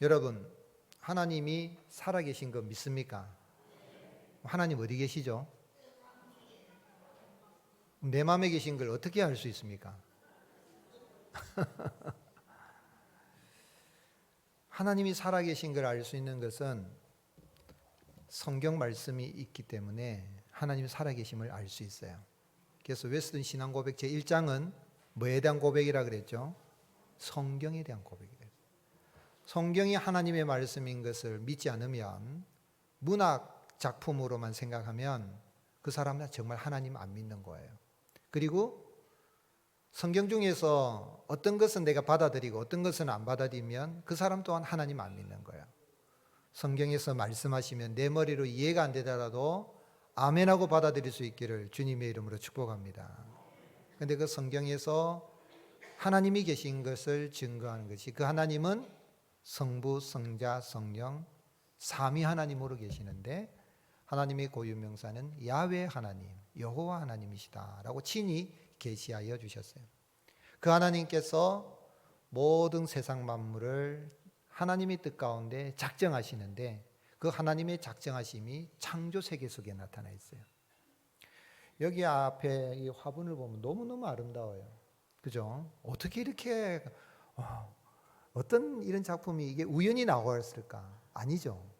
여러분, 하나님이 살아계신 거 믿습니까? 하나님 어디 계시죠? 내 마음에 계신 걸 어떻게 알 수 있습니까? 하나님이 살아계신 걸 알 수 있는 것은 성경 말씀이 있기 때문에 하나님이 살아계심을 알 수 있어요. 그래서 웨스턴 신앙 고백 제1장은 뭐에 대한 고백이라 그랬죠? 성경에 대한 고백이래요. 성경이 하나님의 말씀인 것을 믿지 않으면, 문학 작품으로만 생각하면 그 사람은 정말 하나님 안 믿는 거예요. 그리고 성경 중에서 어떤 것은 내가 받아들이고 어떤 것은 안 받아들이면 그 사람 또한 하나님 안 믿는 거예요. 성경에서 말씀하시면 내 머리로 이해가 안 되더라도 아멘하고 받아들일 수 있기를 주님의 이름으로 축복합니다. 그런데 그 성경에서 하나님이 계신 것을 증거하는 것이, 그 하나님은 성부, 성자, 성령 삼위 하나님으로 계시는데, 하나님의 고유명사는 야훼 하나님, 여호와 하나님이시다라고 친히 계시하여 주셨어요. 그 하나님께서 모든 세상 만물을 하나님의 뜻 가운데 작정하시는데, 그 하나님의 작정하심이 창조 세계 속에 나타나 있어요. 여기 앞에 이 화분을 보면 너무너무 아름다워요. 그죠? 어떻게 이렇게 어떤 이런 작품이 이게 우연히 나왔을까? 아니죠.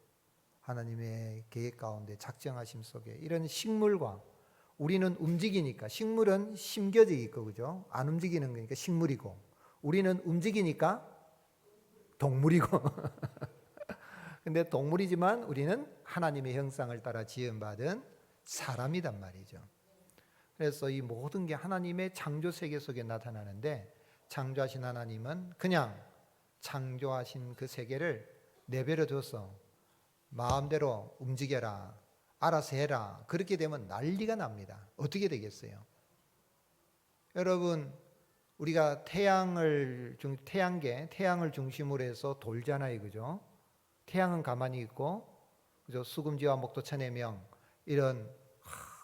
하나님의 계획 가운데 작정하심 속에 이런 식물과, 우리는 움직이니까, 식물은 심겨져 있고, 그죠? 안 움직이는 거니까 식물이고, 우리는 움직이니까 동물이고. 근데 동물이지만 우리는 하나님의 형상을 따라 지음받은 사람이단 말이죠. 그래서 이 모든 게 하나님의 창조 세계 속에 나타나는데, 창조하신 하나님은 그냥 창조하신 그 세계를 내버려 둬서 마음대로 움직여라, 알아서 해라, 그렇게 되면 난리가 납니다. 어떻게 되겠어요? 여러분, 우리가 태양을 중심으로 해서 돌잖아요, 그죠? 태양은 가만히 있고, 그죠? 수금지와 목도천해명 이런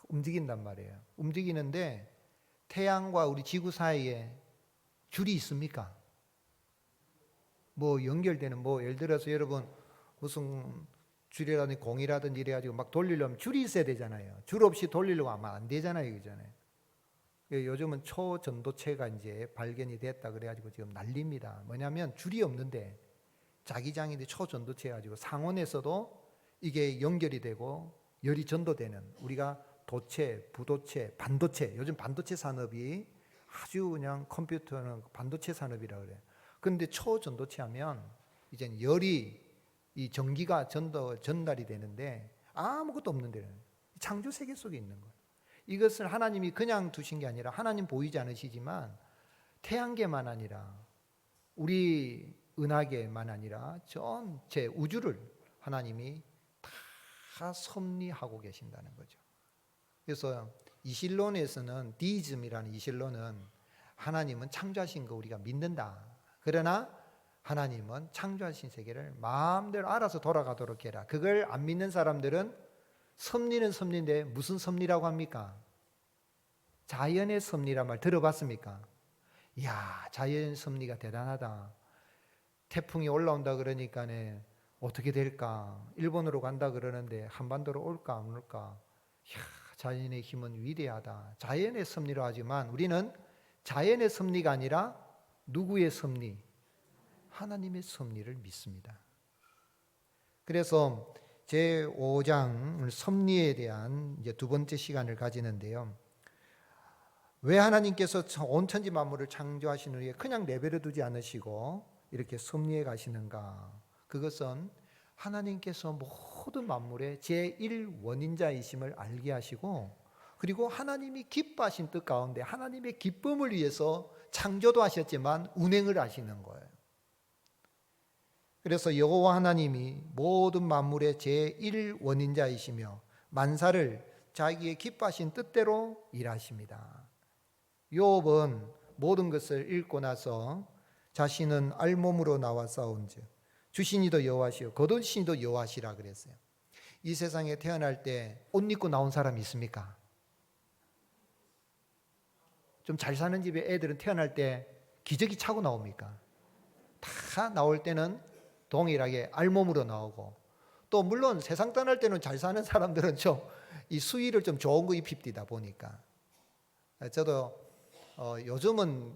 움직인단 말이에요. 움직이는데 태양과 우리 지구 사이에 줄이 있습니까? 뭐 연결되는, 뭐 예를 들어서 여러분 무슨 줄이라든지 공이라든지 이래가지고 막 돌리려면 줄이 있어야 되잖아요. 줄 없이 돌리려고 하면 안 되잖아요, 그잖아요. 요즘은 초전도체가 이제 발견이 됐다 그래가지고 지금 난립니다. 뭐냐면 줄이 없는데 자기장인데 초전도체 해가지고 상온에서도 이게 연결이 되고 열이 전도되는, 우리가 도체, 부도체, 반도체, 요즘 반도체 산업이 아주 그냥 컴퓨터는 반도체 산업이라고 그래요. 그런데 초전도체 하면 이제 열이, 이 전기가 전달이 되는데 아무것도 없는데, 창조 세계 속에 있는 거예요. 이것을 하나님이 그냥 두신 게 아니라, 하나님 보이지 않으시지만 태양계만 아니라 우리 은하계만 아니라 전체 우주를 하나님이 다 섭리하고 계신다는 거죠. 그래서 이실론에서는, 디이즘이라는 이실론은 하나님은 창조하신 거 우리가 믿는다. 그러나 하나님은 창조하신 세계를 마음대로 알아서 돌아가도록 해라. 그걸 안 믿는 사람들은 섭리는 섭리인데 무슨 섭리라고 합니까? 자연의 섭리란 말 들어봤습니까? 이야, 자연 섭리가 대단하다. 태풍이 올라온다 그러니까네 어떻게 될까? 일본으로 간다 그러는데 한반도로 올까 안 올까? 이야, 자연의 힘은 위대하다. 자연의 섭리로 하지만 우리는 자연의 섭리가 아니라 누구의 섭리? 하나님의 섭리를 믿습니다. 그래서 제5장 섭리에 대한 이제 두 번째 시간을 가지는데요. 왜 하나님께서 온 천지 만물을 창조하신 후에 그냥 내버려 두지 않으시고 이렇게 섭리해 가시는가? 그것은 하나님께서 모든 만물의 제1원인자이심을 알게 하시고, 그리고 하나님이 기뻐하신 뜻 가운데 하나님의 기쁨을 위해서 창조도 하셨지만 운행을 하시는 거예요. 그래서 여호와 하나님이 모든 만물의 제1원인자이시며 만사를 자기의 기뻐하신 뜻대로 일하십니다. 욥은 모든 것을 읽고 나서 자신은 알몸으로 나와 싸운즉 주신 이도 여호와시요 거두신 이도 여호와시라 그랬어요. 이 세상에 태어날 때 옷 입고 나온 사람이 있습니까? 좀 잘 사는 집에 애들은 태어날 때 기저귀 차고 나옵니까? 다 나올 때는 동일하게 알몸으로 나오고, 또 물론 세상 떠날 때는 잘 사는 사람들은 좀 이 수의를 좀 좋은 거 입힙디다 보니까. 저도 요즘은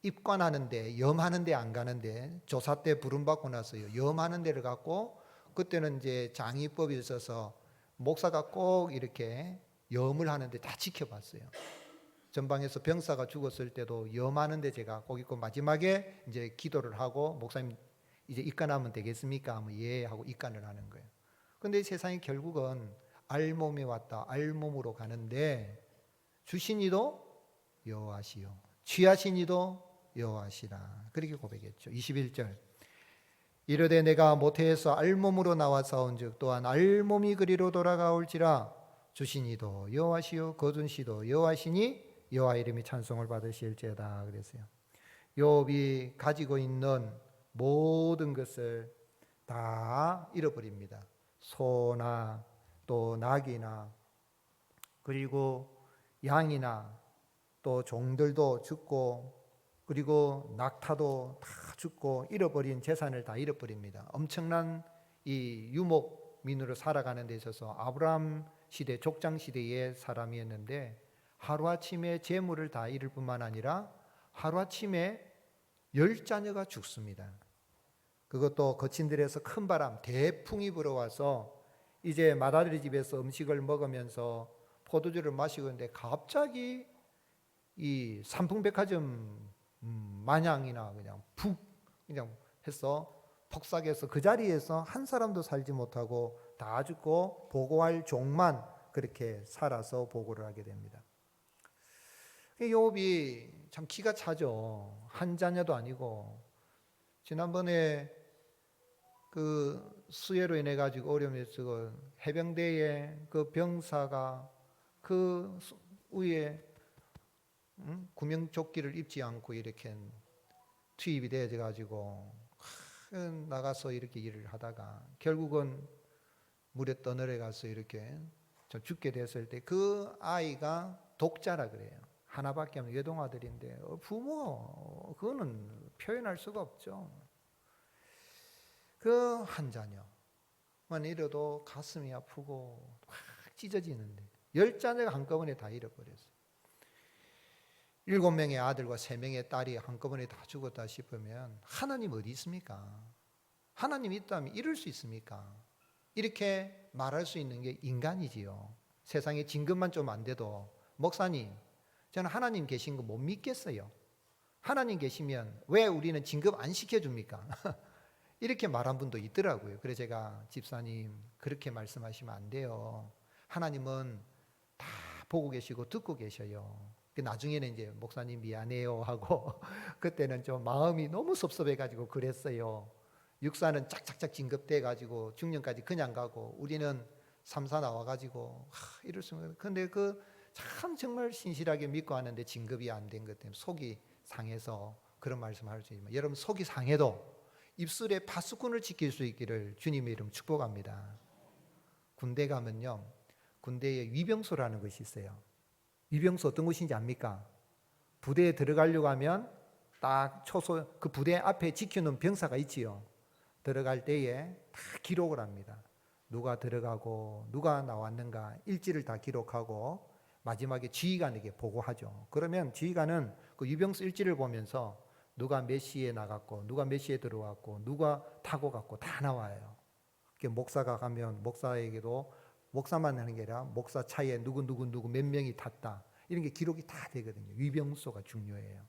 입관하는데 염하는데 안 가는데, 조사 때 부름받고 나서요 염하는 데를 갔고, 그때는 이제 장의법이 있어서 목사가 꼭 이렇게 염을 하는데 다 지켜봤어요. 전방에서 병사가 죽었을 때도 염하는데 제가 꼭 있고, 마지막에 이제 기도를 하고 목사님 이제 입관하면 되겠습니까? 하면 예 하고 입관을 하는 거예요. 근데 세상이 결국은 알몸에 왔다 알몸으로 가는데, 주신 이도 여호와시요 취하신 이도 여호와시라, 그렇게 고백했죠. 21절, 이르되 내가 모태에서 알몸으로 나와사온즉 또한 알몸이 그리로 돌아가올지라, 주신 이도 여호와시요 거둔 시도 여호와시니 여호와 이름이 찬송을 받으실지어다 그랬어요. 욥이 가지고 있는 모든 것을 다 잃어버립니다. 소나 또 낙이나 그리고 양이나 또 종들도 죽고, 그리고 낙타도 다 죽고, 잃어버린 재산을 다 잃어버립니다. 엄청난 이 유목민으로 살아가는 데 있어서 아브라함 시대, 족장 시대의 사람이었는데, 하루아침에 재물을 다 잃을 뿐만 아니라 하루아침에 10자녀가 죽습니다. 그것도 거친 들에서 큰 바람, 대풍이 불어와서 이제 맏아들의 집에서 음식을 먹으면서 포도주를 마시고 있는데, 갑자기 이 삼풍백화점 마냥이나 그냥 푹 그냥 해서 폭삭해서 그 자리에서 한 사람도 살지 못하고 다 죽고, 보고할 종만 그렇게 살아서 보고를 하게 됩니다. 욥이 참 기가 차죠. 한 자녀도 아니고, 지난번에 그 수해로 인해 가지고 어려움이 있고, 해병대에 그 병사가 그 위에 구명조끼를 입지 않고 이렇게 투입이 되어 가지고 나가서 이렇게 일을 하다가 결국은 물에 떠내려 가서 이렇게 좀 죽게 됐을 때, 그 아이가 독자라 그래요. 하나밖에 없는 외동아들인데, 부모 그거는 표현할 수가 없죠. 그 한 자녀만 잃어도 가슴이 아프고 확 찢어지는데, 10자녀가 한꺼번에 다 잃어버렸어요. 7명의 아들과 3명의 딸이 한꺼번에 다 죽었다 싶으면 하나님 어디 있습니까? 하나님 있다면 이럴 수 있습니까? 이렇게 말할 수 있는 게 인간이지요. 세상에 진급만 좀 안 돼도, 목사님 저는 하나님 계신 거 못 믿겠어요. 하나님 계시면 왜 우리는 진급 안 시켜줍니까? 이렇게 말한 분도 있더라고요. 그래서 제가, 집사님 그렇게 말씀하시면 안 돼요. 하나님은 다 보고 계시고 듣고 계셔요. 나중에는 이제 목사님 미안해요 하고 그때는 좀 마음이 너무 섭섭해가지고 그랬어요. 육사는 짝짝짝 진급돼가지고 중년까지 그냥 가고, 우리는 3사 나와가지고 이럴 수 없는. 근데 참 정말 신실하게 믿고 하는데 진급이 안 된 것 때문에 속이 상해서 그런 말씀할 수 있지만, 여러분 속이 상해도 입술에 파수꾼을 지킬 수 있기를 주님의 이름 축복합니다. 군대 가면요, 군대에 위병소라는 것이 있어요. 위병소 어떤 곳인지 압니까? 부대에 들어가려고 하면 딱 초소 그 부대 앞에 지켜놓은 병사가 있지요. 들어갈 때에 다 기록을 합니다. 누가 들어가고 누가 나왔는가 일지를 다 기록하고, 마지막에 지휘관에게 보고하죠. 그러면 지휘관은 그 위병소 일지를 보면서 누가 몇 시에 나갔고 누가 몇 시에 들어왔고 누가 타고 갔고 다 나와요. 목사가 가면 목사에게도, 목사만 하는 게 아니라 목사 차에 누구 몇 명이 탔다, 이런 게 기록이 다 되거든요. 위병소가 중요해요.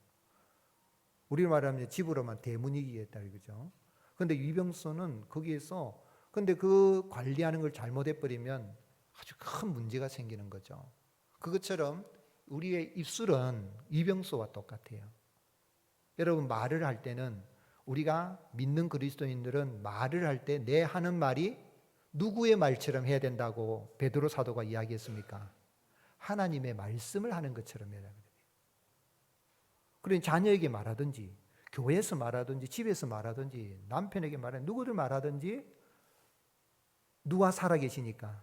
우리로 말하면 집으로만 대문이기겠다, 그죠? 근데 위병소는 거기에서, 근데 그 관리하는 걸 잘못해버리면 아주 큰 문제가 생기는 거죠. 그것처럼 우리의 입술은 위병소와 똑같아요. 여러분, 말을 할 때는, 우리가 믿는 그리스도인들은 말을 할 때 내 하는 말이 누구의 말처럼 해야 된다고 베드로 사도가 이야기했습니까? 하나님의 말씀을 하는 것처럼 해야 됩니다. 그러니 자녀에게 말하든지, 교회에서 말하든지, 집에서 말하든지, 남편에게 말하든지, 누구를 말하든지, 누가 살아계시니까,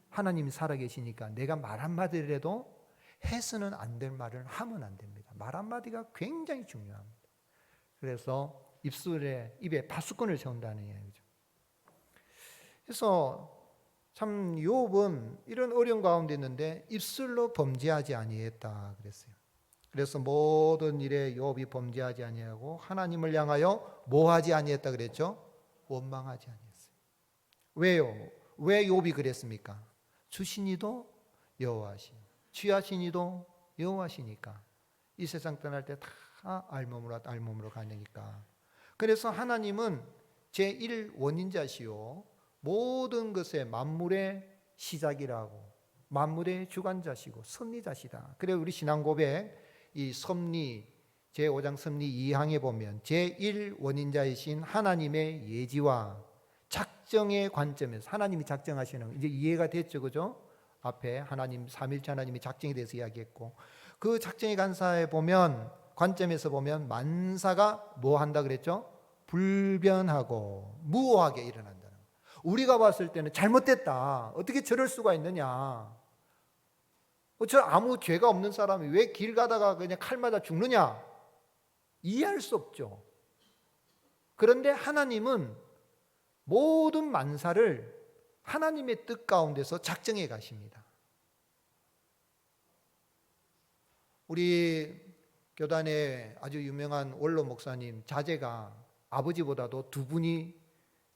하나님이 살아계시니까 내가 말 한마디라도 해서는 안 될 말을 하면 안 됩니다. 말 한마디가 굉장히 중요합니다. 그래서 입에 파수꾼을 세운다는 얘기죠. 그래서 참 욥은 이런 어려운 가운데 있는데 입술로 범죄하지 아니했다 그랬어요. 그래서 모든 일에 욥이 범죄하지 아니하고 하나님을 향하여 뭐하지 아니했다 그랬죠? 원망하지 아니했어요. 왜요? 왜 욥이 그랬습니까? 주신 이도 여호와시니 취하신 이도 여호와시니까 이 세상 떠날 때 다 알몸으로 가니까. 그래서 하나님은 제1 원인자시요 모든 것의 만물의 시작이라고 만물의 주관자시고 섭리자시다. 그래서 우리 신앙 고백 이 섭리 제5장 섭리 2항에 보면 제1 원인자이신 하나님의 예지와 작정의 관점에서 하나님이 작정하시는 이제 이해가 됐죠, 그죠? 앞에 하나님 삼일체 하나님이 작정에 대해서 이야기했고 그 작정의 관점에서 보면 만사가 뭐 한다 그랬죠? 불변하고 무오하게 일어난다는 거예요. 우리가 봤을 때는 잘못됐다. 어떻게 저럴 수가 있느냐? 저 아무 죄가 없는 사람이 왜 길 가다가 그냥 칼 맞아 죽느냐? 이해할 수 없죠. 그런데 하나님은 모든 만사를 하나님의 뜻 가운데서 작정해 가십니다. 우리 교단의 아주 유명한 원로 목사님 자제가 아버지보다도 두 분이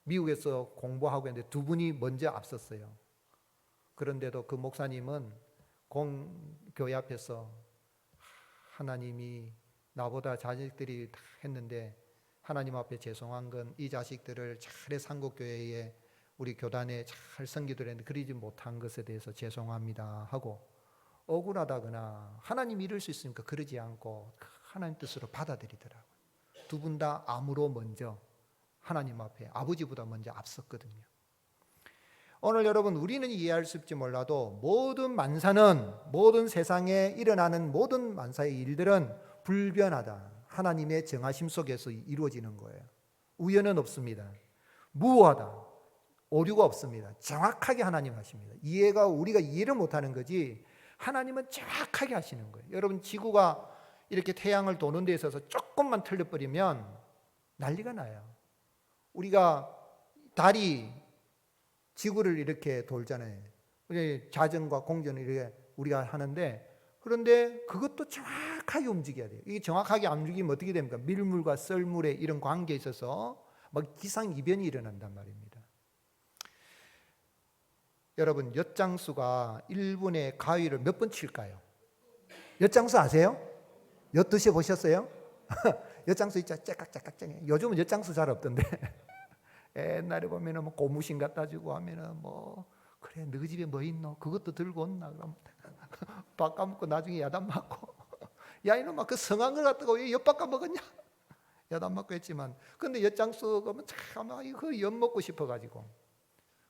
미국에서 공부하고 있는데 두 분이 먼저 앞섰어요. 그런데도 그 목사님은 교회 앞에서 하나님이 나보다 자식들이 다 했는데 하나님 앞에 죄송한 건 이 자식들을 차례 상국교회에 우리 교단에 잘 섬기도록 했는데 그러지 못한 것에 대해서 죄송합니다 하고 억울하다거나 하나님 이럴 수 있으니까 그러지 않고 하나님 뜻으로 받아들이더라고요. 두 분 다 암으로 먼저 하나님 앞에 아버지보다 먼저 앞섰거든요. 오늘 여러분 우리는 이해할 수 없지 몰라도 모든 만사는 모든 세상에 일어나는 모든 만사의 일들은 불변하다. 하나님의 정하심 속에서 이루어지는 거예요. 우연은 없습니다. 무오하다. 오류가 없습니다. 정확하게 하나님 하십니다. 우리가 이해를 못하는 거지 하나님은 정확하게 하시는 거예요. 여러분 지구가 이렇게 태양을 도는 데 있어서 조금만 틀려버리면 난리가 나요. 우리가 달이 지구를 이렇게 돌잖아요. 자전과 공전을 이렇게 우리가 하는데 그런데 그것도 정확하게 움직여야 돼요. 이게 정확하게 안 움직이면 어떻게 됩니까? 밀물과 썰물의 이런 관계에 있어서 막 기상이변이 일어난단 말입니다. 여러분 엿장수가 1분에 가위를 몇 번 칠까요? 엿장수 아세요? 엿 드셔보셨어요? 엿장수 있죠? 째깍째깍. 요즘은 엿장수 잘 없던데 옛날에 보면은 뭐 고무신 갖다 주고 하면은 뭐 그래 너 집에 뭐 있노? 그것도 들고 온나? 그럼 밥 까먹고 나중에 야단 맞고 야 이놈아 그 성한 걸 갖다가 왜 엿밥 까먹었냐? 야단 맞고 했지만 근데 엿장수 그러면 참 그 엿 먹고 싶어가지고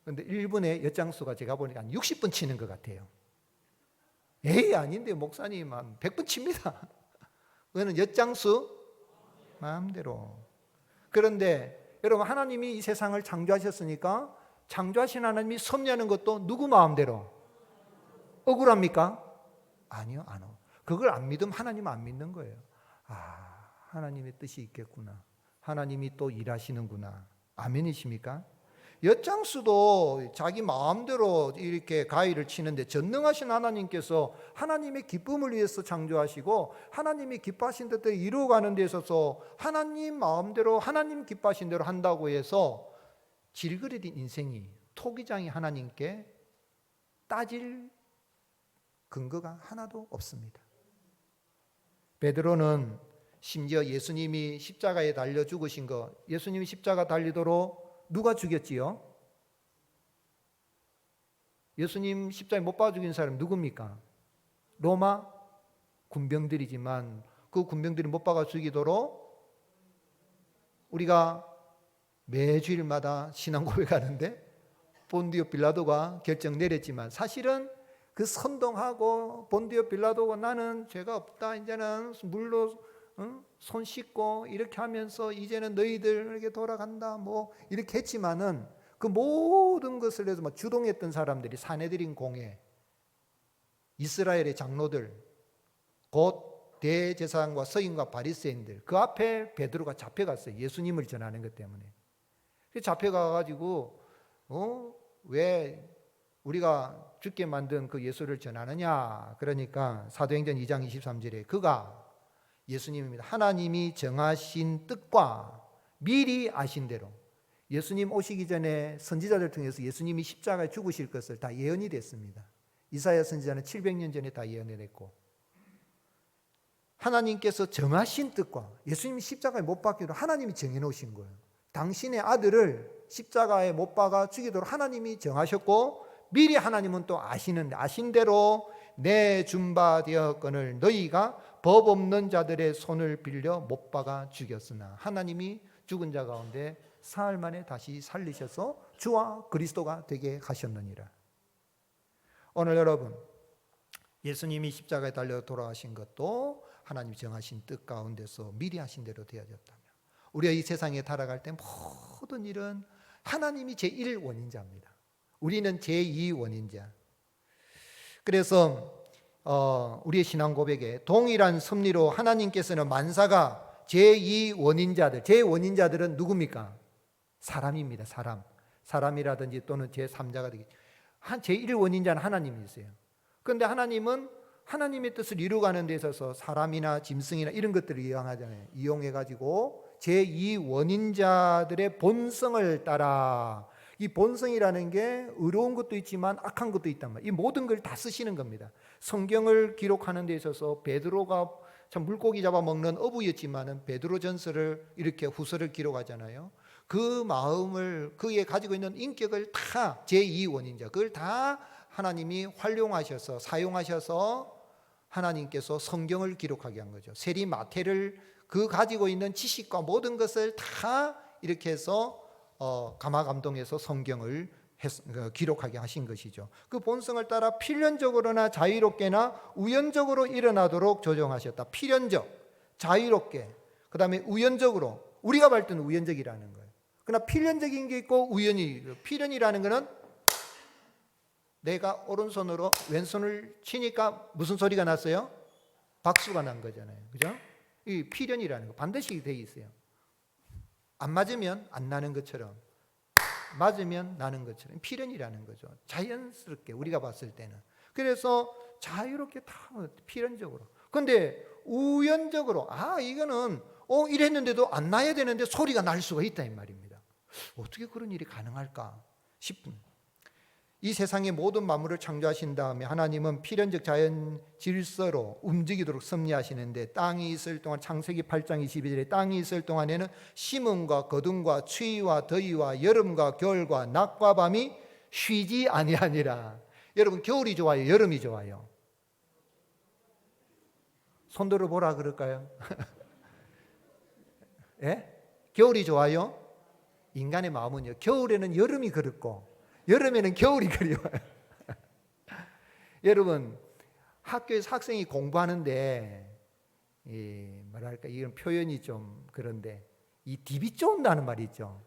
근데 1분에 엿장수가 제가 보니까 한 60분 치는 것 같아요. 에이 아닌데 목사님 한 100분 칩니다. 그거는 엿장수 마음대로. 그런데 여러분 하나님이 이 세상을 창조하셨으니까 창조하신 하나님이 섭리하는 것도 누구 마음대로? 억울합니까? 아니요, 안 오. 그걸 안 믿으면 하나님 안 믿는 거예요. 아, 하나님의 뜻이 있겠구나. 하나님이 또 일하시는구나. 아멘이십니까? 엿장수도 자기 마음대로 이렇게 가위를 치는데 전능하신 하나님께서 하나님의 기쁨을 위해서 창조하시고 하나님이 기뻐하신 뜻대로 이루어가는 데 있어서 하나님 마음대로 하나님 기뻐하신 대로 한다고 해서 질그릇인 인생이 토기장이 하나님께 따질 근거가 하나도 없습니다. 베드로는 심지어 예수님이 십자가에 달려 죽으신 거 예수님이 십자가 달리도록 누가 죽였지요? 예수님 십자가에 못 박아 죽인 사람이 누굽니까? 로마 군병들이지만 그 군병들이 못 박아 죽이도록 우리가 매주일마다 신앙 고백하는데 본디오 빌라도가 결정 내렸지만 사실은 그 선동하고 본디오 빌라도가 나는 죄가 없다 이제는 물로 손 씻고 이렇게 하면서 이제는 너희들에게 돌아간다 뭐 이렇게 했지만은 그 모든 것을 해서 막 주동했던 사람들이 사내들인 공회 이스라엘의 장로들 곧 대제사장과 서인과 바리새인들 그 앞에 베드로가 잡혀갔어요. 예수님을 전하는 것 때문에. 잡혀가가지고 왜 우리가 죽게 만든 그 예수를 전하느냐. 그러니까 사도행전 2장 23절에 그가 예수님입니다. 하나님이 정하신 뜻과 미리 아신 대로 예수님 오시기 전에 선지자들 통해서 예수님이 십자가에 죽으실 것을 다 예언이 됐습니다. 이사야 선지자는 700년 전에 다 예언이 됐고 하나님께서 정하신 뜻과 예수님이 십자가에 못 박히도록 하나님이 정해놓으신 거예요. 당신의 아들을 십자가에 못 박아 죽이도록 하나님이 정하셨고 미리 하나님은 또 아시는데 아신 대로 내 준바 되었거늘 너희가 법 없는 자들의 손을 빌려 못 박아 죽였으나 하나님이 죽은 자 가운데 사흘 만에 다시 살리셔서 주와 그리스도가 되게 하셨느니라. 오늘 여러분 예수님이 십자가에 달려 돌아가신 것도 하나님이 정하신 뜻 가운데서 미리 하신 대로 되어졌다면 우리가 이 세상에 살아갈 때 모든 일은 하나님이 제1원인자입니다. 우리는 제2원인자. 그래서 우리의 신앙 고백에 동일한 섭리로 하나님께서는 만사가 제2원인자들, 제1원인자들은 누굽니까? 사람입니다. 사람이라든지 또는 제3자가 되겠죠. 제1원인자는 하나님이세요. 그런데 하나님은 하나님의 뜻을 이루어가는 데 있어서 사람이나 짐승이나 이런 것들을 이용해가지고 제2원인자들의 본성을 따라 이 본성이라는 게 의로운 것도 있지만 악한 것도 있단 말이에요. 이 모든 걸 다 쓰시는 겁니다. 성경을 기록하는 데 있어서 베드로가 참 물고기 잡아먹는 어부였지만은 베드로 전서를 이렇게 후서를 기록하잖아요. 그 마음을 그에 가지고 있는 인격을 다 제2원인자 그걸 다 하나님이 활용하셔서 사용하셔서 하나님께서 성경을 기록하게 한 거죠. 세리 마태를 그 가지고 있는 지식과 모든 것을 다 이렇게 해서 감화감동해서 성경을 기록하게 하신 것이죠. 그 본성을 따라 필연적으로나 자유롭게나 우연적으로 일어나도록 조정하셨다. 필연적, 자유롭게, 그 다음에 우연적으로. 우리가 볼 때는 우연적이라는 거예요. 그러나 필연적인 게 있고 우연이, 필연이라는 것은 내가 오른손으로 왼손을 치니까 무슨 소리가 났어요? 박수가 난 거잖아요. 그죠? 이 필연이라는 거 반드시 돼 있어요. 안 맞으면 안 나는 것처럼 맞으면 나는 것처럼 필연이라는 거죠. 자연스럽게 우리가 봤을 때는. 그래서 자유롭게 다 필연적으로. 그런데 우연적으로 이거는 이랬는데도 안 나야 되는데 소리가 날 수가 있다 이 말입니다. 어떻게 그런 일이 가능할까 싶은. 이 세상의 모든 만물을 창조하신 다음에 하나님은 필연적 자연 질서로 움직이도록 섭리하시는데 땅이 있을 동안 창세기 8장 22절에 땅이 있을 동안에는 심음과 거둠과 추위와 더위와 여름과 겨울과 낮과 밤이 쉬지 아니하니라. 여러분 겨울이 좋아요? 여름이 좋아요? 손 들어보라 그럴까요? 예? 겨울이 좋아요? 인간의 마음은요 겨울에는 여름이 그립고 여름에는 겨울이 그리워요. 여러분 학교에서 학생이 공부하는데 이런 표현이 좀 그런데 이 DB 쫓는다는 말이 있죠.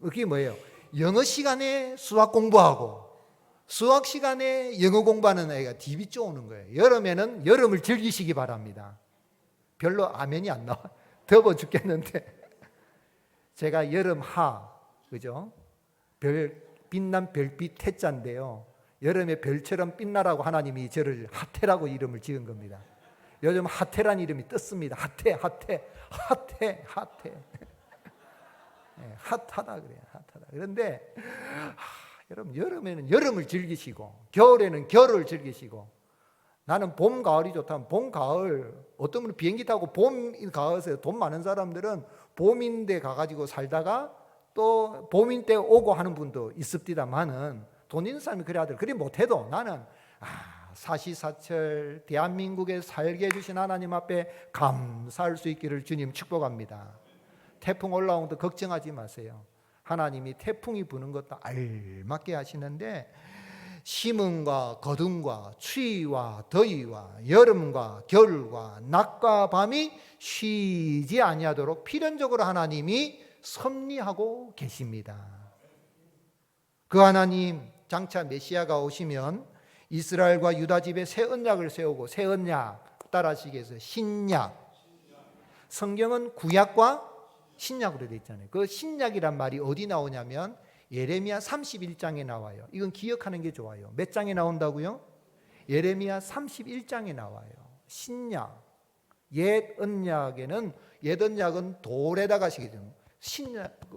그게 뭐예요? 영어 시간에 수학 공부하고 수학 시간에 영어 공부하는 아이가 DB 쫓는 거예요. 여름에는 여름을 즐기시기 바랍니다. 별로 아멘이 안 나와. 더워 죽겠는데 제가 여름 그죠? 빛난 별빛 태자인데요. 여름에 별처럼 빛나라고 하나님이 저를 하태라고 이름을 지은 겁니다. 요즘 하태란 이름이 떴습니다. 하태. 핫하다 그래요. 핫하다. 그런데 여러분 여름에는 여름을 즐기시고 겨울에는 겨울을 즐기시고 나는 봄, 가을이 좋다면 봄, 가을 어떤 분은 비행기 타고 봄, 가을에 돈 많은 사람들은 봄인데 가가지고 살다가 또 봄인 때 오고 하는 분도 있습니다만은 돈 있는 사람이 그래 하더라도 그래 못해도 나는 사시사철 대한민국에 살게 해주신 하나님 앞에 감사할 수 있기를 주님 축복합니다. 태풍 올라오는 것도 걱정하지 마세요. 하나님이 태풍이 부는 것도 알맞게 하시는데 심음과 거둠과 추위와 더위와 여름과 겨울과 낮과 밤이 쉬지 아니하도록 필연적으로 하나님이 섭리하고 계십니다. 그 하나님 장차 메시아가 오시면 이스라엘과 유다 집에 새 언약을 세우고 새 언약 따라하시겠어요? 신약. 성경은 구약과 신약으로 되어 있잖아요. 그 신약이란 말이 어디 나오냐면 예레미야 31장에 나와요. 이건 기억하는 게 좋아요. 몇 장에 나온다고요? 예레미야 31장에 나와요. 신약. 옛 언약은 돌에다가 시키죠.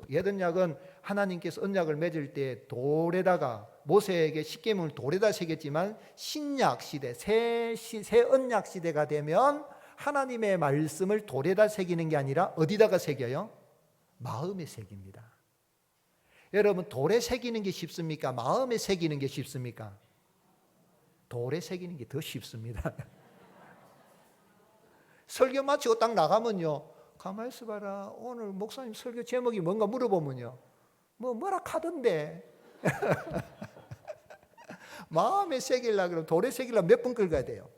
옛 언약은 하나님께서 언약을 맺을 때 돌에다가 모세에게 십계명을 돌에다 새겼지만 신약 시대, 새 언약 시대가 되면 하나님의 말씀을 돌에다 새기는 게 아니라 어디다가 새겨요? 마음에 새깁니다. 여러분, 돌에 새기는 게 쉽습니까? 마음에 새기는 게 쉽습니까? 돌에 새기는 게 더 쉽습니다. 설교 마치고 딱 나가면요, 가만히 있어봐라, 오늘 목사님 설교 제목이 뭔가 물어보면요, 뭐라 하던데. 마음에 새기려고 그러면 돌에 새기려면 몇 분 긁어야 돼요.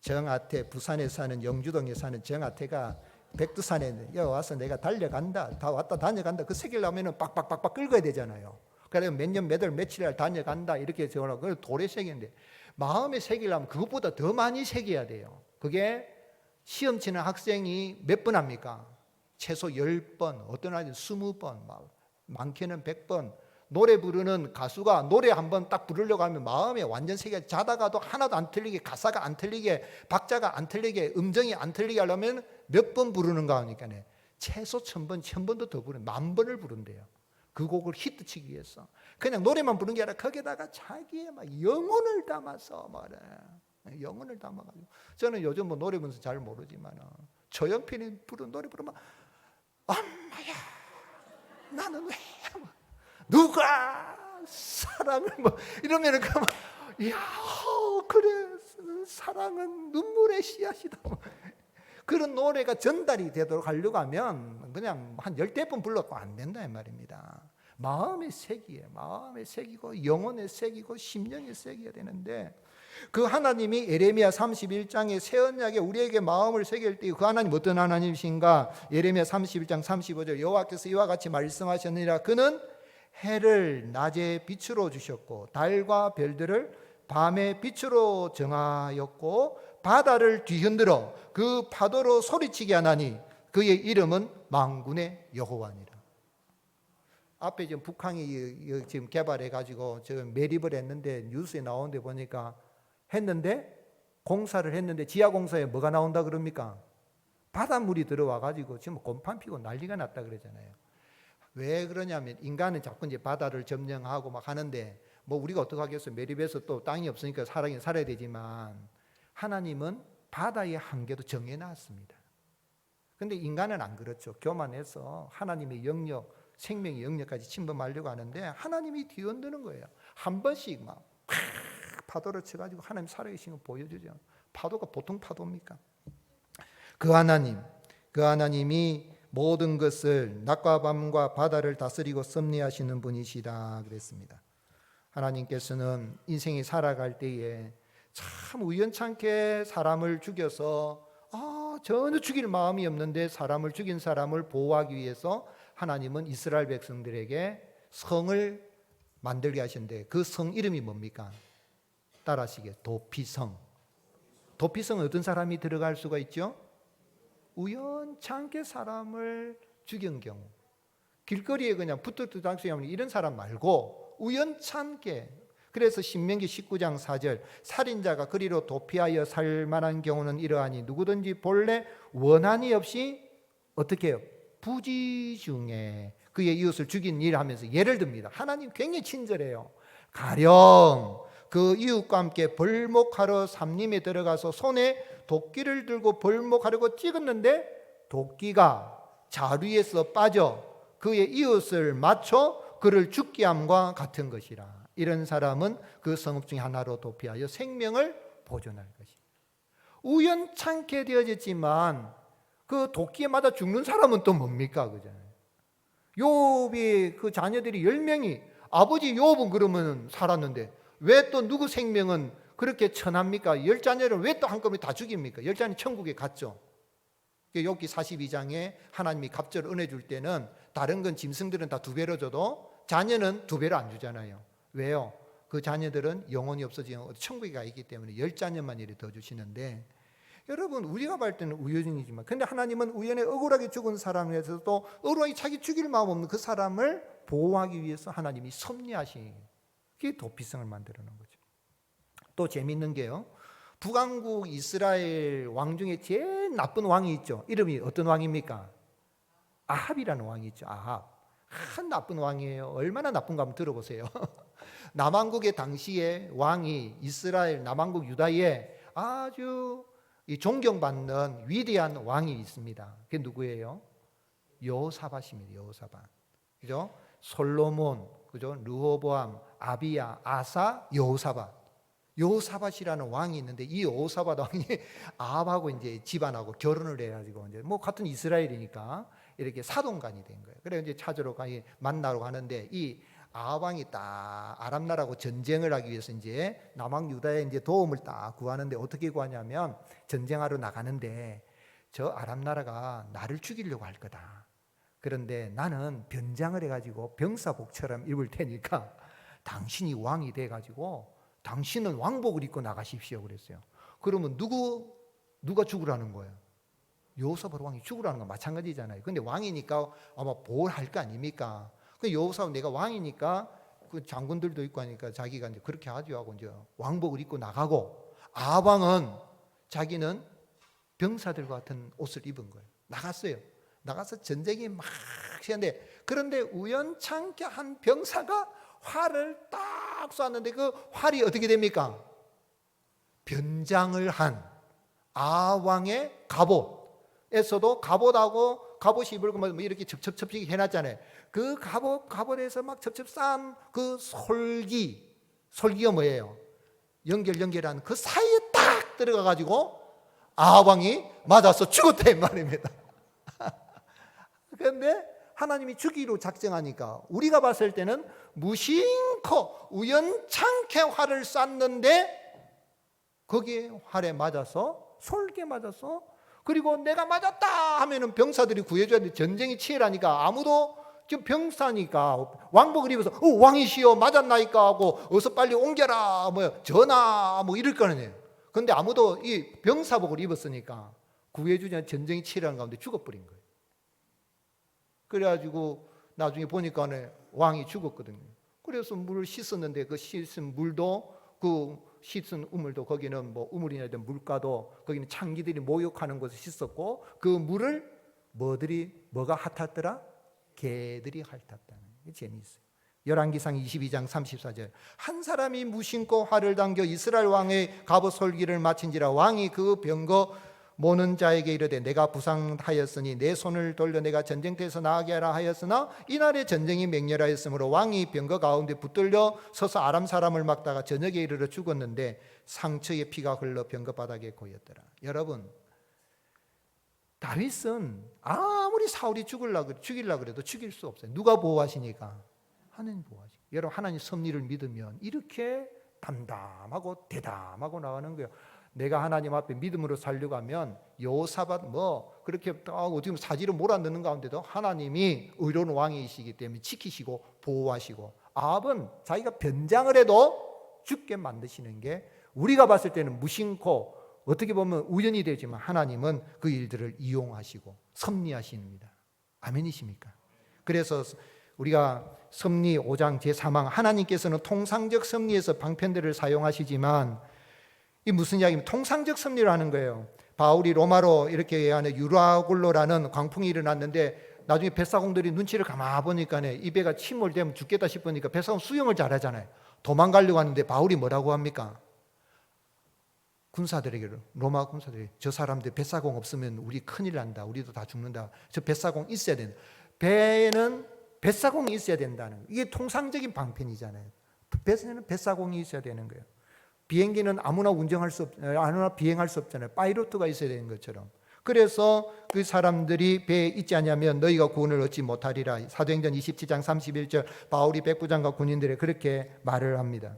정아태, 부산에 사는, 영주동에 사는 정아태가 백두산에 여기 와서 내가 달려간다, 다 왔다 다녀간다, 그 새기려면 빡빡빡빡 긁어야 되잖아요. 그래서 몇 년, 몇 월, 며칠을 다녀간다 이렇게 적어놓고 그걸 돌에 새기는데, 마음에 새기려면 그것보다 더 많이 새겨야 돼요. 그게 시험 치는 학생이 몇 번 합니까? 최소 10번, 어떤 아이는 20번, 많게는 100번. 노래 부르는 가수가 노래 한번 딱 부르려고 하면 마음에 완전 새겨, 자다가도 하나도 안 틀리게, 가사가 안 틀리게, 박자가 안 틀리게, 음정이 안 틀리게 하려면 몇 번 부르는가 하니까 최소 1000번, 1000번도 더 부르는, 10,000번을 부른대요. 그 곡을 히트치기 위해서. 그냥 노래만 부르는 게 아니라 거기에다가 자기의 막 영혼을 담아서 말해. 영혼을 담아가지고. 저는 요즘 뭐 노래 부르면서 잘 모르지만 조영필이 부른 노래 부르면 엄마야 나는 왜 누가 사랑을 이러면은 야 그래 사랑은 눈물의 씨앗이다. 그런 노래가 전달이 되도록 하려고 하면 그냥 한 10대 번 불러도 안 된다 이 말입니다. 마음에 새기에, 마음에 새기고 영혼에 새기고 심령에 새겨야 되는데, 그 하나님이 예레미야 31장의 새 언약에 우리에게 마음을 새길 때 그 하나님 어떤 하나님이신가? 예레미야 31장 35절 여호와께서 이와 같이 말씀하셨느니라. 그는 해를 낮에 빛으로 주셨고 달과 별들을 밤에 빛으로 정하였고 바다를 뒤흔들어 그 파도로 소리치게 하나니 그의 이름은 만군의 여호와니라. 앞에 지금 북한이 지금 개발해 가지고 지금 매립을 했는데 뉴스에 나오는 데 보니까 공사를 했는데 지하 공사에 뭐가 나온다 그럽니까? 바닷물이 들어와 가지고 지금 곰팡 피고 난리가 났다 그러잖아요. 왜 그러냐면 인간은 자꾸 이제 바다를 점령하고 막 하는데 뭐 우리가 어떻게 하겠어요? 매립해서 또 땅이 없으니까 살아야 되지만 하나님은 바다의 한계도 정해 놨습니다. 그런데 인간은 안 그렇죠. 교만해서 하나님의 영역, 생명의 영역까지 침범하려고 하는데 하나님이 뒤흔드는 거예요. 한 번씩 막 파도를 쳐가지고 하나님 살아계신 거 보여주죠. 파도가 보통 파도입니까? 그 하나님이 모든 것을 낮과 밤과 바다를 다스리고 섭리하시는 분이시다 그랬습니다. 하나님께서는 인생이 살아갈 때에 참 우연찮게 사람을 죽여서 전혀 죽일 마음이 없는데 사람을 죽인 사람을 보호하기 위해서 하나님은 이스라엘 백성들에게 성을 만들게 하셨는데 그 성 이름이 뭡니까? 따라하시게 도피성. 도피성은 어떤 사람이 들어갈 수가 있죠? 우연찮게 사람을 죽인 경우, 길거리에 그냥 붙들듯 당수하면 이런 사람 말고 우연찮게. 그래서 신명기 19장 4절 살인자가 그리로 도피하여 살 만한 경우는 이러하니 누구든지 본래 원한이 없이 어떻게 해요? 부지 중에 그의 이웃을 죽인 일 하면서 예를 듭니다. 하나님 굉장히 친절해요. 가령 그 이웃과 함께 벌목하러 삼림에 들어가서 손에 도끼를 들고 벌목하려고 찍었는데 도끼가 자루에서 빠져 그의 이웃을 맞춰 그를 죽게 함과 같은 것이라. 이런 사람은 그 성읍 중에 하나로 도피하여 생명을 보존할 것이다. 우연찮게 되어졌지만 그 도끼에 맞아 죽는 사람은 또 뭡니까? 그잖아요. 욥이 그 자녀들이 10명이 아버지 욥은 그러면 살았는데 왜 또 누구 생명은 그렇게 천합니까? 10자녀를 왜 또 한꺼번에 다 죽입니까? 10자녀 천국에 갔죠. 욥기 42장에 하나님이 갑절 은혜 줄 때는 다른 건 짐승들은 다 2배로 줘도 자녀는 2배로 안 주잖아요. 왜요? 그 자녀들은 영원히 없어지는 천국에 가 있기 때문에 10자녀만 이렇게 더 주시는데, 여러분 우리가 볼 때는 우연이지만 근데 하나님은 우연에 억울하게 죽은 사람에 대해서도 억울하게 자기 죽일 마음 없는 그 사람을 보호하기 위해서 하나님이 섭리하신, 그게 도피성을 만들어 놓은 거죠. 또 재미있는 게요, 북왕국 이스라엘 왕 중에 제일 나쁜 왕이 있죠. 이름이 어떤 왕입니까? 아합이라는 왕이 있죠. 아합. 한 나쁜 왕이에요. 얼마나 나쁜가 한번 들어보세요. 남왕국의 당시에 왕이 이스라엘 남왕국 유다에 아주 존경받는 위대한 왕이 있습니다. 그게 누구예요? 여호사밧입니다. 여호사밧. 그죠? 솔로몬, 그죠? 르호보암, 아비야, 아사, 여호사밧. 여호사밧이라는 왕이 있는데 이 여호사밧 왕이 아합하고 이제 집안하고 결혼을 해가지고 이제 뭐 같은 이스라엘이니까 이렇게 사돈간이 된 거예요. 그래 이제 찾으러 만나러 가는데 이 아합 왕이 딱 아람 나라하고 전쟁을 하기 위해서 이제 남왕 유다에 이제 도움을 딱 구하는데 어떻게 구하냐면 전쟁하러 나가는데 저 아람 나라가 나를 죽이려고 할 거다. 그런데 나는 변장을 해가지고 병사복처럼 입을 테니까 당신이 왕이 돼가지고 당신은 왕복을 입고 나가십시오 그랬어요. 그러면 누가 죽으라는 거예요? 여호사밧 왕이 죽으라는 건 마찬가지잖아요. 근데 왕이니까 아마 보호를 할 거 아닙니까? 그 여호사밧 내가 왕이니까 그 장군들도 있고 하니까 자기가 이제 그렇게 하죠 하고 이제 왕복을 입고 나가고, 아합 왕은 자기는 병사들과 같은 옷을 입은 거예요. 나갔어요. 나가서 전쟁이 막 시는데, 그런데 우연찮게 한 병사가 활을 딱 쐈는데 그 활이 어떻게 됩니까? 변장을 한 아합 왕의 갑옷에서도 갑옷이 입을 거 뭐 이렇게 첩첩첩 해놨잖아요. 그 갑옷에서 막 첩첩 싼 그 솔기가 뭐예요? 연결한 그 사이에 딱 들어가가지고 아합 왕이 맞아서 죽었다 이 말입니다. 그런데 하나님이 죽이로 작정하니까 우리가 봤을 때는 무심코 우연찮게 활을 쐈는데 거기에 활에 맞아서 솔기에 맞아서, 그리고 내가 맞았다 하면은 병사들이 구해줘야 돼. 전쟁이 치열하니까 아무도 지금 병사니까 왕복을 입어서 왕이시여 맞았나이까 하고 어서 빨리 옮겨라 뭐 전하 뭐 이럴 거아니에요. 그런데 아무도 이 병사복을 입었으니까 구해주지 않은 전쟁이 치열한 가운데 죽어버린 거예요. 그래가지고 나중에 보니까 왕이 죽었거든요. 그래서 물을 씻었는데 그 씻은 물도, 그 씻은 우물도, 거기는 뭐 우물이나 된 물가도 거기는 창기들이 목욕하는 곳을 씻었고, 그 물을 뭐가 핥았더라? 개들이 핥았다는 게 재미있어요. 열왕기상 22장 34절, 한 사람이 무심코 활을 당겨 이스라엘 왕의 갑옷 솔기를 마친지라 왕이 그 병거 모는 자에게 이르되 내가 부상하였으니 내 손을 돌려 내가 전쟁터에서 나가게 하라 하였으나 이날에 전쟁이 맹렬하였으므로 왕이 병거 가운데 붙들려 서서 아람 사람을 막다가 저녁에 이르러 죽었는데 상처의 피가 흘러 병거 바닥에 고였더라. 여러분, 다윗은 아무리 사울이 죽이려고 그래도 죽일 수 없어요. 누가 보호하시니까? 하나님 보호하시고. 여러분, 하나님 섭리를 믿으면 이렇게 담담하고 대담하고 나가는 거예요. 내가 하나님 앞에 믿음으로 살려고 하면 여호사밧 그렇게 지금 사지로 몰아넣는 가운데도 하나님이 의로운 왕이시기 때문에 지키시고 보호하시고, 아합은 자기가 변장을 해도 죽게 만드시는 게 우리가 봤을 때는 무심코 어떻게 보면 우연이 되지만 하나님은 그 일들을 이용하시고 섭리하십니다. 아멘이십니까? 그래서 우리가 섭리 5장 제3항, 하나님께서는 통상적 섭리에서 방편들을 사용하시지만 이 무슨 이야기입니까? 통상적 섭리를 하는 거예요. 바울이 로마로 이렇게 하는 유라굴로라는 광풍이 일어났는데 나중에 벳사공들이 눈치를 가만 보니까 이 배가 침몰되면 죽겠다 싶으니까 벳사공 수영을 잘하잖아요. 도망가려고 하는데 바울이 뭐라고 합니까? 군사들에게, 로마 군사들에게, 저 사람들 뱃사공 없으면 우리 큰일 난다. 우리도 다 죽는다. 저 뱃사공 있어야 된다. 배에는 뱃사공이 있어야 된다는, 이게 통상적인 방편이잖아요. 배에는 뱃사공이 있어야 되는 거예요. 비행기는 아무나 아무나 비행할 수 없잖아요. 파이로트가 있어야 되는 것처럼. 그래서 그 사람들이 배에 있지 않으면 너희가 구원을 얻지 못하리라. 사도행전 27장 31절 바울이 백부장과 군인들에 그렇게 말을 합니다.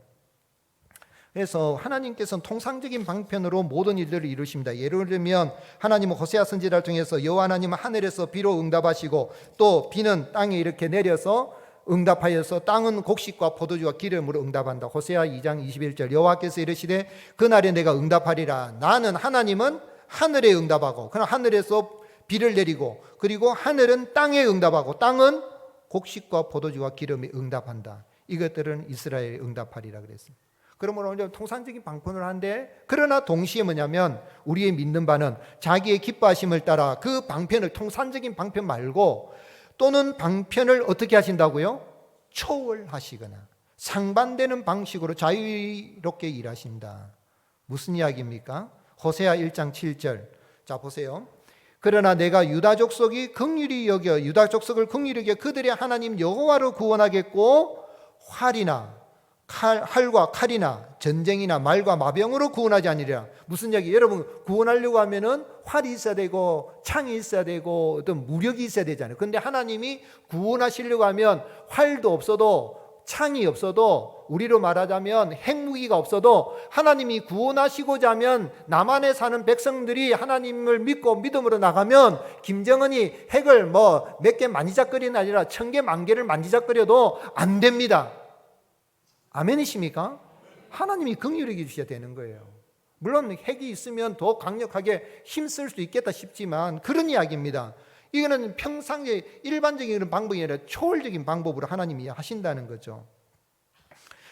그래서 하나님께서는 통상적인 방편으로 모든 일들을 이루십니다. 예를 들면 하나님은 호세아 선지자를 통해서 여호와 하나님은 하늘에서 비로 응답하시고 또 비는 땅에 이렇게 내려서 응답하여서 땅은 곡식과 포도주와 기름으로 응답한다. 호세아 2장 21절 여호와께서 이르시되 그날에 내가 응답하리라. 나는 하나님은 하늘에 응답하고 그러나 하늘에서 비를 내리고 그리고 하늘은 땅에 응답하고 땅은 곡식과 포도주와 기름에 응답한다. 이것들은 이스라엘에 응답하리라 그랬습니다. 그러므로 오늘 통상적인 방편을 하는데 그러나 동시에 뭐냐면 우리의 믿는 바는 자기의 기뻐하심을 따라 그 방편을 통상적인 방편 말고 또는 방편을 어떻게 하신다고요? 초월하시거나 상반되는 방식으로 자유롭게 일하신다. 무슨 이야기입니까? 호세아 1장 7절. 자 보세요. 그러나 내가 유다 족속이 긍휼히 여겨 유다 족속을 긍휼히 여겨 그들의 하나님 여호와로 구원하겠고 활과 칼이나 전쟁이나 말과 마병으로 구원하지 아니리라. 무슨 이야기? 여러분 구원하려고 하면은 활이 있어야 되고 창이 있어야 되고 어떤 무력이 있어야 되잖아요. 그런데 하나님이 구원하시려고 하면 활도 없어도 창이 없어도 우리로 말하자면 핵무기가 없어도 하나님이 구원하시고자 하면 남한에 사는 백성들이 하나님을 믿고 믿음으로 나가면 김정은이 핵을 뭐 몇 개 만지작거리는 아니라 1000개, 10,000개를 만지작거려도 안 됩니다. 아멘이십니까? 하나님이 긍휼히 주셔야 되는 거예요. 물론 핵이 있으면 더 강력하게 힘쓸 수 있겠다 싶지만 그런 이야기입니다. 이거는 평상의 일반적인 그런 방법이 아니라 초월적인 방법으로 하나님이 하신다는 거죠.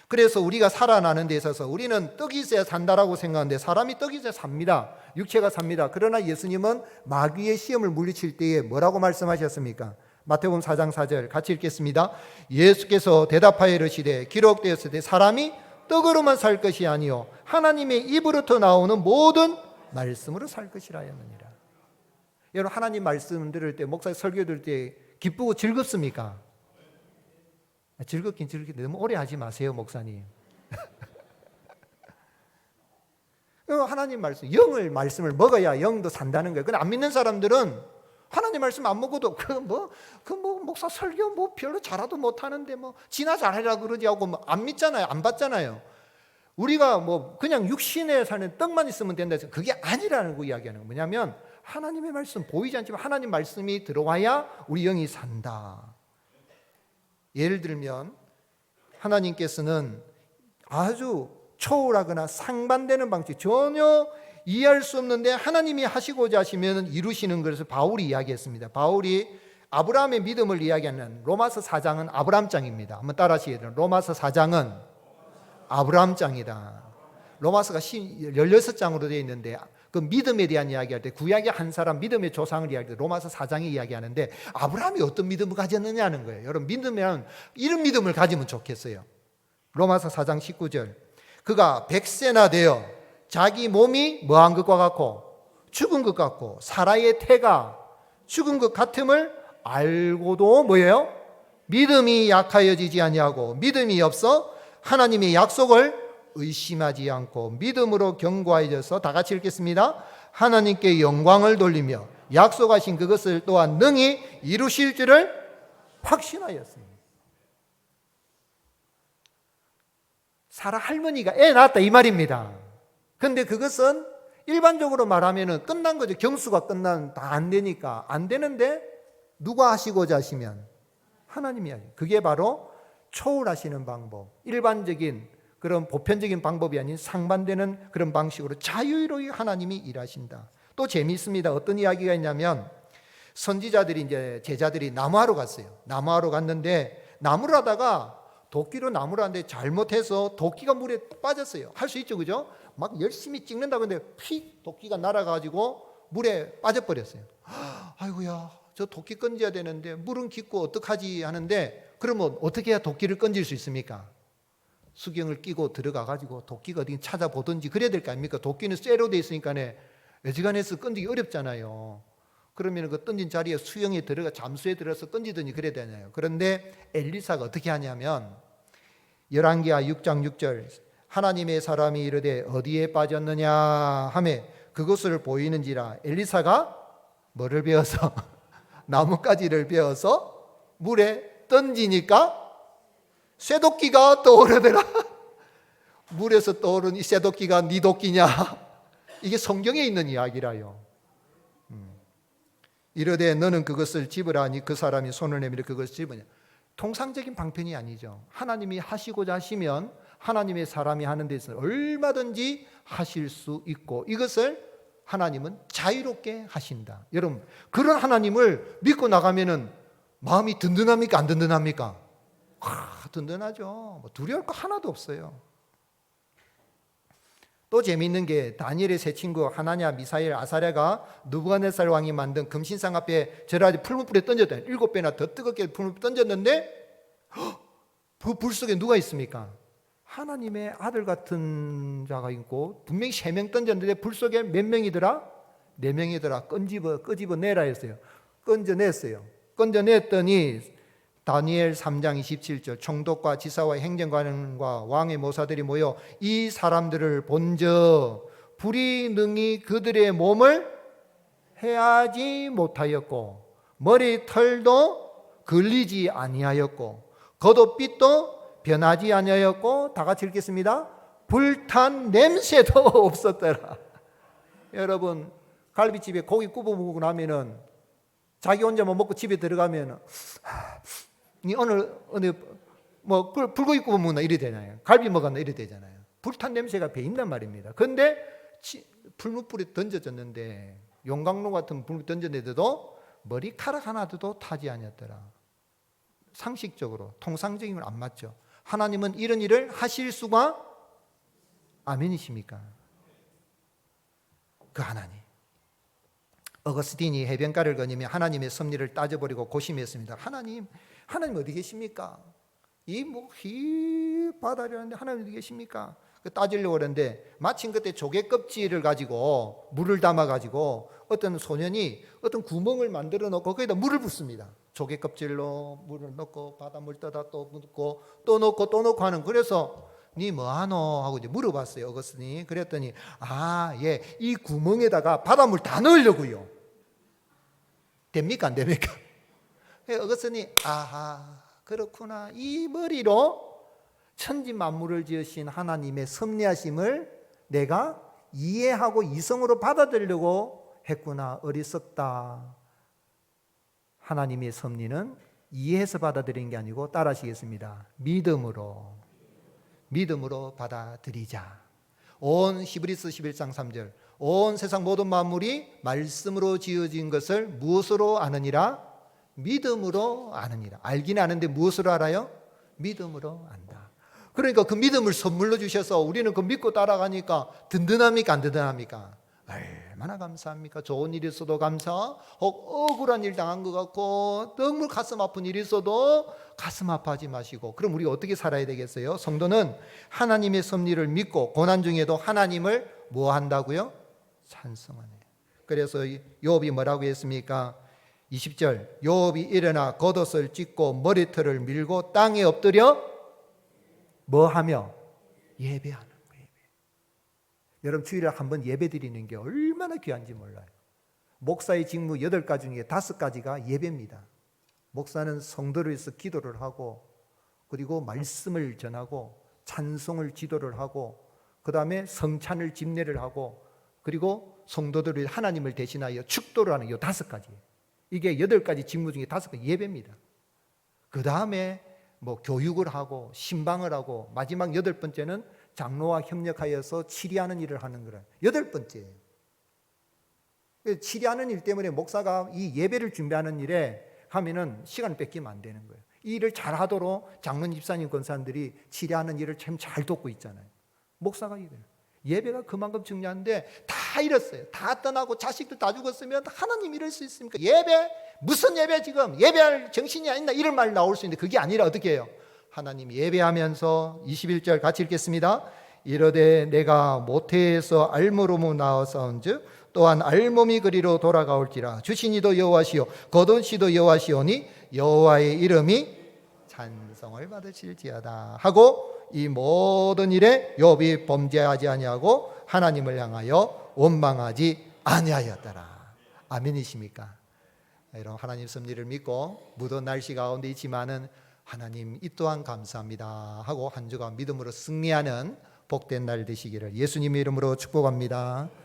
그래서 우리가 살아나는 데 있어서 우리는 떡이 있어야 산다라고 생각하는데 사람이 떡이 있어야 삽니다. 육체가 삽니다. 그러나 예수님은 마귀의 시험을 물리칠 때에 뭐라고 말씀하셨습니까? 마태복음 4장 4절 같이 읽겠습니다. 예수께서 대답하여 이르시되 기록되었을 때 사람이 떡으로만 살 것이 아니요 하나님의 입으로부터 나오는 모든 말씀으로 살 것이라 하였느니라. 여러분 하나님 말씀 들을 때 목사 설교 들을 때 기쁘고 즐겁습니까? 즐겁긴 즐겁긴데 너무 오래 하지 마세요 목사님. 하나님 말씀을 먹어야 영도 산다는 거예요. 근데 안 믿는 사람들은 하나님 말씀 안 먹어도 목사 설교 별로 잘하도 못하는데 지나 잘해라 그러지 하고 안 믿잖아요. 안 받잖아요. 우리가 그냥 육신에 사는 떡만 있으면 된다 해서 그게 아니라는 거 이야기하는 거 뭐냐면 하나님의 말씀 보이지 않지만 하나님 말씀이 들어와야 우리 영이 산다. 예를 들면 하나님께서는 아주 초월하거나 상반되는 방식 전혀 이해할 수 없는데 하나님이 하시고자 하시면 이루시는 것을 바울이 이야기했습니다. 바울이 아브라함의 믿음을 이야기하는 로마서 4장은 아브라함장입니다. 한번 따라 하시게 돼요. 로마서 4장은 아브라함장이다. 로마서가 16장으로 되어 있는데 그 믿음에 대한 이야기할 때 구약의 한 사람 믿음의 조상을 이야기할 때 로마서 4장에 이야기하는데 아브라함이 어떤 믿음을 가졌느냐는 거예요. 여러분 믿으면 이런 믿음을 가지면 좋겠어요. 로마서 4장 19절 그가 100세나 되어 자기 몸이 뭐한 것과 같고 죽은 것 같고 사라의 태가 죽은 것 같음을 알고도 뭐예요? 믿음이 약하여지지 아니하고 믿음이 없어 하나님의 약속을 의심하지 않고 믿음으로 견고해져서 다 같이 읽겠습니다. 하나님께 영광을 돌리며 약속하신 그것을 또한 능히 이루실 줄을 확신하였습니다. 사라 할머니가 애 낳았다 이 말입니다. 그런데 그것은 일반적으로 말하면 끝난 거죠. 경수가 끝난 다 안 되니까 안 되는데 누가 하시고자 하시면 하나님이 하죠. 그게 바로 초월하시는 방법, 일반적인 그런 보편적인 방법이 아닌 상반되는 그런 방식으로 자유로이 하나님이 일하신다. 또 재미있습니다. 어떤 이야기가 있냐면 선지자들이 이제 제자들이 나무하러 갔어요. 나무하러 갔는데 나무를 하다가 도끼로 나무를 하는데 잘못해서 도끼가 물에 빠졌어요. 할 수 있죠, 그죠? 막 열심히 찍는다고 했는데 휙 도끼가 날아가지고 물에 빠져버렸어요. 아이고야, 저 도끼 건져야 되는데 물은 깊고 어떡하지 하는데 그러면 어떻게 해야 도끼를 건질 수 있습니까? 수경을 끼고 들어가가지고 도끼가 어디 찾아보든지 그래야 될 거 아닙니까? 도끼는 쇠로 돼 있으니까 어지간해서 건지기 어렵잖아요. 그러면 그 던진 자리에 수영에 들어가 잠수에 들어서 건지든지 그래야 되잖아요. 그런데 엘리사가 어떻게 하냐면 열왕기하 6장 6절 하나님의 사람이 이르되 어디에 빠졌느냐 하매 그것을 보이는지라 엘리사가 뭐를 베어서 나뭇가지를 베어서 물에 던지니까 쇠도끼가 떠오르더라. 물에서 떠오른 이 쇠도끼가 네 도끼냐? 이게 성경에 있는 이야기라요. 이르되 너는 그것을 집으라 하니 그 사람이 손을 내밀어 그것을 집으냐. 통상적인 방편이 아니죠. 하나님이 하시고자 하시면 하나님의 사람이 하는 데서 얼마든지 하실 수 있고, 이것을 하나님은 자유롭게 하신다. 여러분, 그런 하나님을 믿고 나가면은 마음이 든든합니까? 안 든든합니까? 든든하죠. 뭐 두려울 거 하나도 없어요. 또 재미있는 게 다니엘의 세 친구 하나냐, 미사엘, 아사랴가 느부갓네살 왕이 만든 금신상 앞에 절하지 풀무불에 던졌다. 7배나 더 뜨겁게 풀무불에 던졌는데 그 불 속에 누가 있습니까? 하나님의 아들 같은 자가 있고, 분명히 3명 던졌는데 불 속에 몇 명이더라? 4명이더라. 끄집어내라 했어요. 건져냈어요. 건져냈더니 다니엘 3장 27절, 총독과 지사와 행정관과 왕의 모사들이 모여 이 사람들을 본즉 불이 능히 그들의 몸을 해하지 못하였고, 머리 털도 걸리지 아니하였고, 겉옷빛도 변하지 아니하였고, 다 같이 읽겠습니다. 불탄 냄새도 없었더라. 여러분, 갈비집에 고기 구워 먹고 나면은 자기 혼자만 먹고 집에 들어가면은 니 오늘 뭐 불고기 구워 먹나 이래 되잖아요. 갈비 먹었나 이래 되잖아요. 불탄 냄새가 배인단 말입니다. 그런데 풀무불에 던져졌는데, 용광로 같은 불 던졌는데도 머리카락 하나도 타지 아니었더라. 상식적으로 통상적인 건 안 맞죠. 하나님은 이런 일을 하실 수가, 아멘이십니까? 그 하나님. 어거스틴이 해변가를 거니며 하나님의 섭리를 따져버리고 고심했습니다. 하나님 어디 계십니까? 이 바다라는데 하나님 어디 계십니까? 따지려고 그러는데 마침 그때 조개 껍질을 가지고 물을 담아 가지고 어떤 소년이 어떤 구멍을 만들어 놓고 거기다 물을 붓습니다. 조개 껍질로 물을 넣고 바닷물 떠다 또 붓고 또 넣고 또 넣고 하는. 그래서 니 뭐하노? 하고 이제 물어봤어요, 어거스틴이. 그랬더니 예, 이 구멍에다가 바닷물 다 넣으려고요. 됩니까? 안 됩니까? 어거스틴이 그렇구나. 이 머리로 천지 만물을 지으신 하나님의 섭리하심을 내가 이해하고 이성으로 받아들이려고 했구나. 어리석다. 하나님의 섭리는 이해해서 받아들이는 게 아니고, 따라하시겠습니다. 믿음으로 받아들이자. 온 히브리서 11장 3절, 온 세상 모든 만물이 말씀으로 지어진 것을 무엇으로 아느니라? 믿음으로 아느니라. 알긴 아는데 무엇으로 알아요? 믿음으로 안다. 그러니까 그 믿음을 선물로 주셔서 우리는 그 믿고 따라가니까 든든합니까? 안 든든합니까? 얼마나 감사합니까? 좋은 일이 있어도 감사, 억울한 일 당한 것 같고 너무 가슴 아픈 일이 있어도 가슴 아파하지 마시고. 그럼 우리 어떻게 살아야 되겠어요? 성도는 하나님의 섭리를 믿고 고난 중에도 하나님을 뭐 한다고요? 찬송하네. 그래서 욥이 뭐라고 했습니까? 20절, 욥이 일어나 겉옷을 찢고 머리털을 밀고 땅에 엎드려 뭐 하며? 예배하는 거예요. 여러분, 주일에 한번 예배 드리는 게 얼마나 귀한지 몰라요. 목사의 직무 8가지 중에 5가지가 예배입니다. 목사는 성도를 위해서 기도를 하고, 그리고 말씀을 전하고, 찬송을 지도를 하고, 그 다음에 성찬을 집례를 하고, 그리고 성도들이 하나님을 대신하여 축도를 하는 이 5가지. 이게 8가지 직무 중에 5가지 예배입니다. 그 다음에 뭐 교육을 하고 신방을 하고, 마지막 8번째는 장로와 협력하여서 치리하는 일을 하는 거라. 8번째예요. 치리하는 일 때문에 목사가 이 예배를 준비하는 일에 하면은 시간을 뺏기면 안 되는 거예요. 이 일을 잘 하도록 장로님, 집사님, 권사님들이 치리하는 일을 참 잘 돕고 있잖아요. 목사가 예배가 그만큼 중요한데 다 잃었어요. 다 떠나고 자식들 다 죽었으면 하나님 이럴 수 있습니까? 예배? 무슨 예배? 지금 예배할 정신이 아니다, 이런 말 나올 수 있는데, 그게 아니라 어떻게 해요? 하나님 예배하면서 21절 같이 읽겠습니다. 이르되 내가 모태에서 알몸으로 나와서온즉 또한 알몸이 그리로 돌아가올지라. 주신 이도 여호와시요 거둔 시도 여호와시오니 여호와의 이름이 찬송을 받으실지어다 하고, 이 모든 일에 욥이 범죄하지 아니하고 하나님을 향하여 원망하지 아니하였더라. 아멘이십니까? 여러분, 하나님 섭리를 믿고 무더운 날씨 가운데 있지만은 하나님 이 또한 감사합니다 하고 한 주간 믿음으로 승리하는 복된 날 되시기를 예수님의 이름으로 축복합니다.